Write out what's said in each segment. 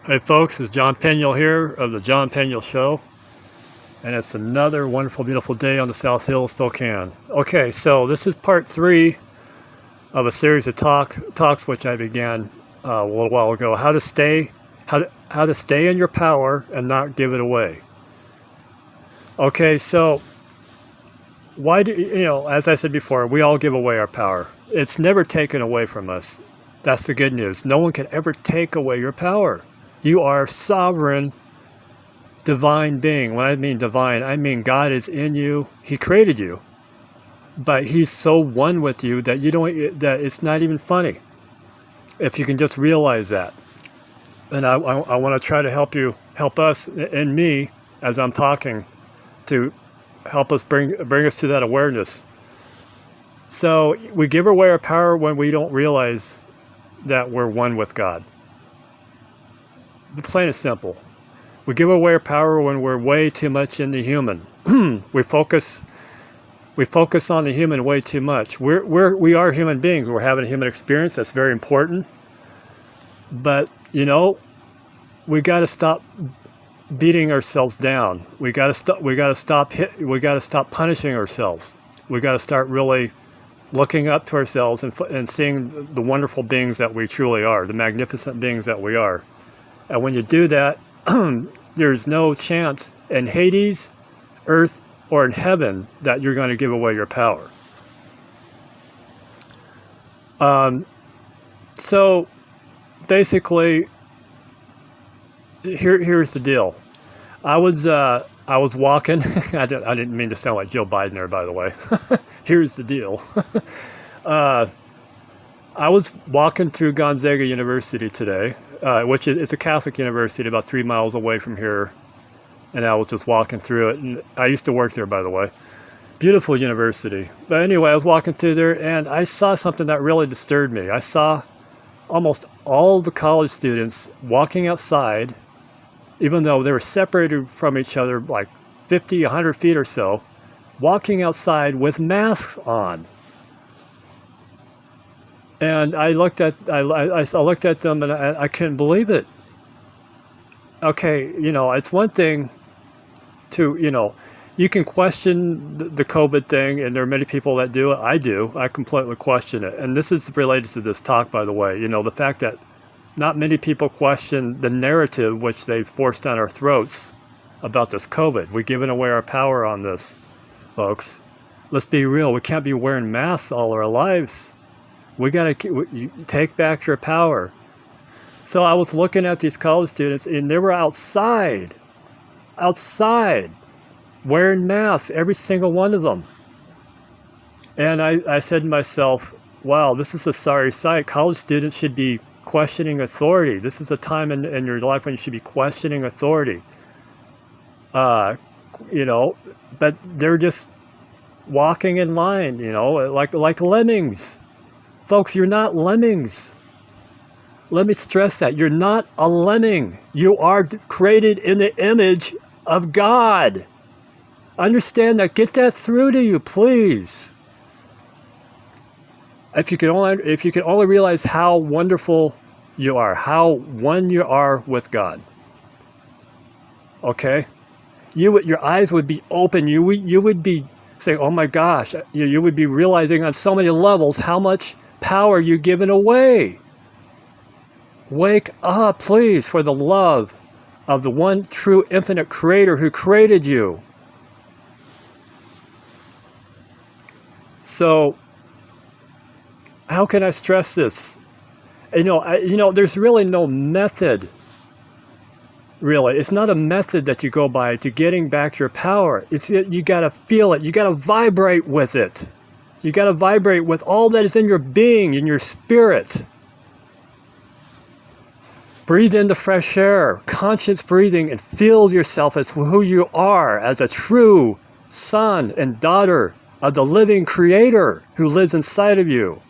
Hey folks, it's John Peniel here of the John Peniel Show, and it's another wonderful, beautiful day on the South Hill of Spokane. Okay, so this is part 3 of a series of talks which I began a little while ago. How to stay in your power and not give it away. Okay, so why do as I said before, we all give away our power. It's never taken away from us. That's the good news. No one can ever take away your power. You are sovereign, divine being. When I mean divine, I mean God is in you. He created you, but He's so one with you that that it's not even funny. If you can just realize that, and I want to try to help us and me as I'm talking, to help us bring us to that awareness. So we give away our power when we don't realize that we're one with God. Plain and simple. We give away our power when we're way too much in the human. we focus on the human way too much. We are human beings. We're having a human experience. That's very important. But we got to stop beating ourselves down. We got to stop punishing ourselves. We got to start really looking up to ourselves and seeing the wonderful beings that we truly are, the magnificent beings that we are. And when you do that, there's no chance in Hades, earth, or in heaven that you're going to give away your power. So basically, here's the deal. I was walking. I didn't mean to sound like Joe Biden there, by the way. Here's the deal. I was walking through Gonzaga University today, which is a Catholic university about 3 miles away from here. And I was just walking through it. And I used to work there, by the way. Beautiful university. But anyway, I was walking through there and I saw something that really disturbed me. I saw almost all the college students walking outside, even though they were separated from each other like 50, 100 feet or so, walking outside with masks on. And I looked at them and I couldn't believe it. Okay, it's one thing to, you can question the COVID thing, and there are many people that do it. I do. I completely question it. And this is related to this talk, by the way. The fact that not many people question the narrative which they've forced down our throats about this COVID. We're giving away our power on this, folks. Let's be real. We can't be wearing masks all our lives. We got to take back your power. So I was looking at these college students, and they were outside, wearing masks, every single one of them. And I said to myself, wow, this is a sorry sight. College students should be questioning authority. This is a time in your life when you should be questioning authority. But they're just walking in line, like lemmings. Folks, you're not lemmings. Let me stress that. You're not a lemming. You are created in the image of God. Understand that. Get that through to you, please. If you can only realize how wonderful you are, how one you are with God. Okay? Your eyes would be open. You would be saying, oh my gosh. You would be realizing on so many levels how much power you're giving away. Wake up, please, for the love of the one true infinite creator who created you. So, how can I stress this? There's really no method. Really, it's not a method that you go by to getting back your power. You got to feel it. You got to vibrate with it. You got to vibrate with all that is in your being, in your spirit. Breathe in the fresh air, conscious breathing, and feel yourself as who you are, as a true son and daughter of the living creator who lives inside of you.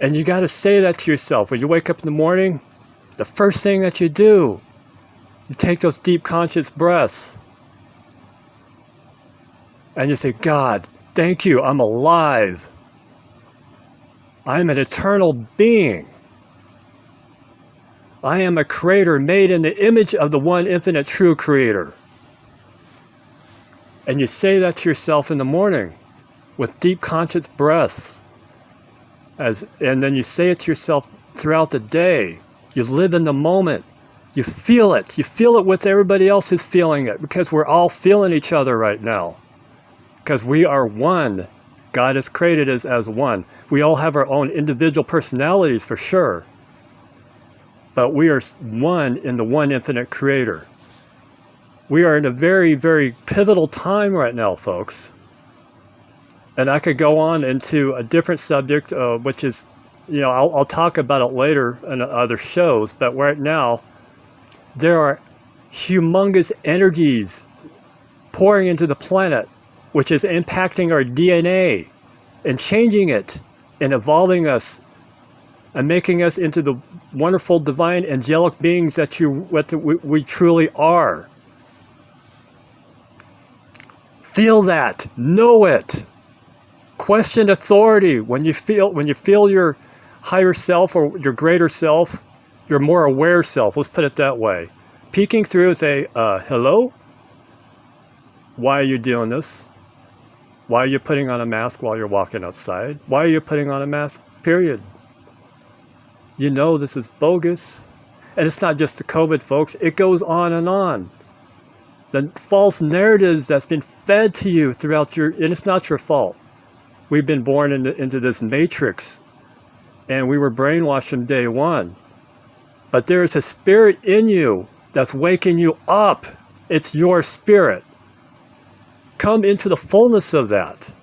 And you got to say that to yourself. When you wake up in the morning, the first thing that you do, you take those deep conscious breaths. And you say, God, thank you, I'm alive. I am an eternal being. I am a creator made in the image of the one infinite true creator. And you say that to yourself in the morning with deep conscious breaths. And then you say it to yourself throughout the day. You live in the moment. You feel it. You feel it with everybody else who's feeling it, because we're all feeling each other right now. Because we are one. God has created us as one. We all have our own individual personalities for sure. But we are one in the one infinite creator. We are in a very, very pivotal time right now, folks. And I could go on into a different subject, which is, I'll talk about it later in other shows. But right now, there are humongous energies pouring into the planet, which is impacting our DNA and changing it and evolving us and making us into the wonderful, divine, angelic beings that we truly are. Feel that. Know it. Question authority. When you feel your higher self or your greater self, your more aware self, let's put it that way, peeking through and say, hello? Why are you doing this? Why are you putting on a mask while you're walking outside? Why are you putting on a mask, period? You know this is bogus. And it's not just the COVID, folks. It goes on and on. The false narratives that's been fed to you throughout and it's not your fault. We've been born into this matrix, and we were brainwashed from day one. But there is a spirit in you that's waking you up. It's your spirit. Come into the fullness of that.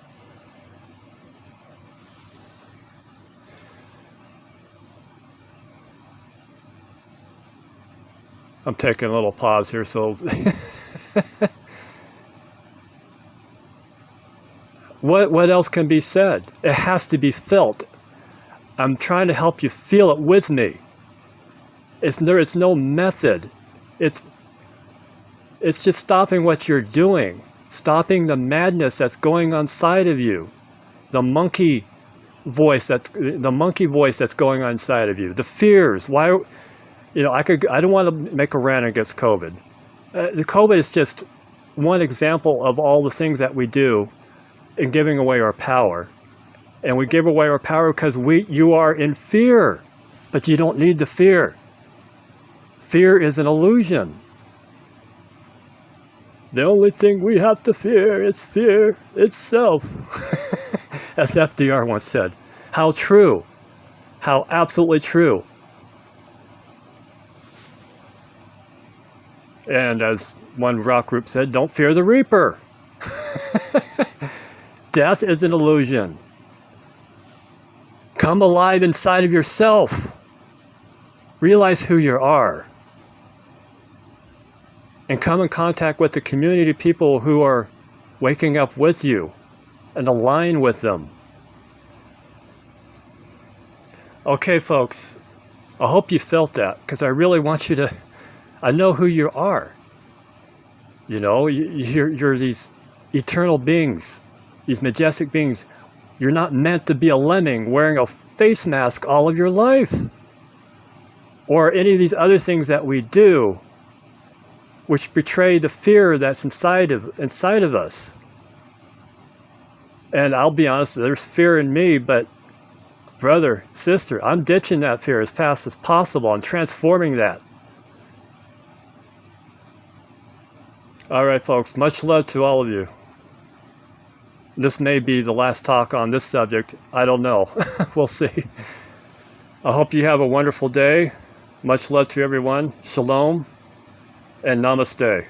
I'm taking a little pause here, so what else can be said? It has to be felt. I'm trying to help you feel it with me. There is no method. It's just stopping what you're doing, stopping the madness that's going on inside of you, the monkey voice that's going on inside of you, the fears. Why? I don't want to make a rant against COVID. The COVID is just one example of all the things that we do in giving away our power. And we give away our power because you are in fear, but you don't need the fear. Fear is an illusion. The only thing we have to fear is fear itself. As FDR once said. How true. How absolutely true. And as one rock group said, don't fear the Reaper. Death is an illusion. Come alive inside of yourself. Realize who you are. And come in contact with the community of people who are waking up with you and align with them. Okay, folks, I hope you felt that, because I really want you to, I know who you are. You're these eternal beings, these majestic beings. You're not meant to be a lemming wearing a face mask all of your life. Or any of these other things that we do, which betray the fear that's inside of us. And I'll be honest, there's fear in me, but brother, sister, I'm ditching that fear as fast as possible. I'm transforming that. All right, folks, much love to all of you. This may be the last talk on this subject. I don't know. We'll see. I hope you have a wonderful day. Much love to everyone. Shalom and namaste.